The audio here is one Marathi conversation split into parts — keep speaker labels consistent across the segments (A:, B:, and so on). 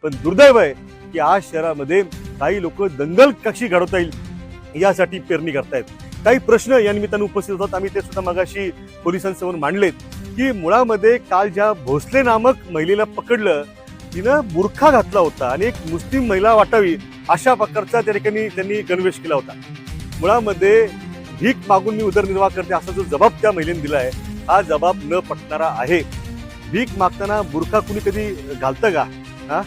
A: पण दुर्दैव आहे की आज शहरामध्ये काही लोक दंगल कशी घडवता येईल यासाठी पेरणी करतायत. काही प्रश्न या निमित्ताने उपस्थित होतात. आम्ही ते सुद्धा मगाशी पोलिसांसमोर मांडलेत की मुळामध्ये काल ज्या भोसले नामक महिलेला पकडलं, तिनं बुरखा घातला होता आणि एक मुस्लिम महिला वाटावी अशा प्रकारचा त्या ठिकाणी त्यांनी गणवेश केला होता. मुळामध्ये भीक मागून मी उदरनिर्वाह करते असा जो जबाब त्या महिलेने दिलाय, हा जबाब न पटणारा आहे. भीक मागताना बुरखा कुणी कधी घालतं का?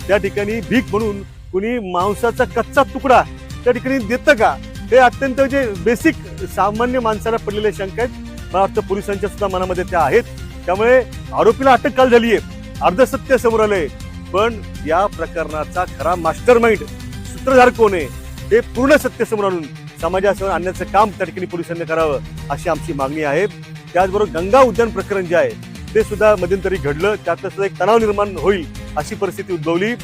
A: त्या ठिकाणी भीक म्हणून कुणी मांसाचा कच्चा तुकडा त्या ठिकाणी देतं का? हे अत्यंत जे बेसिक सामान्य माणसाला पडलेल्या शंका आहेत. मला वाटतं पोलिसांच्या सुद्धा मनामध्ये त्या आहेत. त्यामुळे आरोपीला अटक काल झालीये, अर्ध सत्य समोर आलंय. पण या प्रकरणाचा खरा मास्टर माइंड सूत्रधार कोण आहे हे पूर्ण सत्य समोर आणून समाजासमोर आणण्याचं काम त्या ठिकाणी पोलिसांनी करावं अशी आमची मागणी आहे. त्याचबरोबर गंगा उद्यान प्रकरण जे आहे ते सुद्धा मध्यंतरी घडलं, त्यात सुद्धा एक तणाव निर्माण होईल अशी परिस्थिती उद्भवली.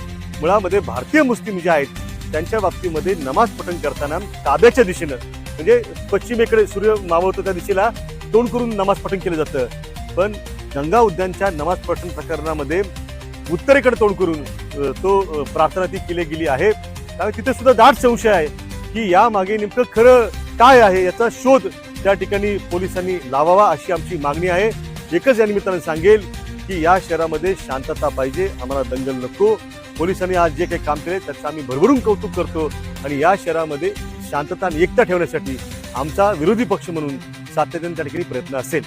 A: मुळामध्ये भारतीय मुस्लिम जे आहेत त्यांच्या बाबतीमध्ये नमाज पठण करताना काब्याच्या दिशेनं म्हणजे पश्चिमेकडे सूर्य मावळतो त्या दिशेला तोंड करून नमाज पठण केलं जातं. पण गंगा उद्यानच्या नमाज पठण प्रकरणामध्ये उत्तरेकडे तोंड करून तो प्रार्थना ती केली गेली आहे. त्यामुळे तिथे सुद्धा दाट संशय आहे की यामागे नेमकं खरं काय आहे याचा शोध त्या ठिकाणी पोलिसांनी लावावा अशी आमची मागणी आहे. एकच या निमित्तानं सांगेल की या शहरामध्ये शांतता पाहिजे, आम्हाला दंगल नको. पोलिसांनी आज जे काही काम केले त्याचं आम्ही भरभरून कौतुक करतो आणि या शहरामध्ये शांतता आणि एकता ठेवण्यासाठी आमचा विरोधी पक्ष म्हणून सातत्याने त्या ठिकाणी प्रयत्न असेल.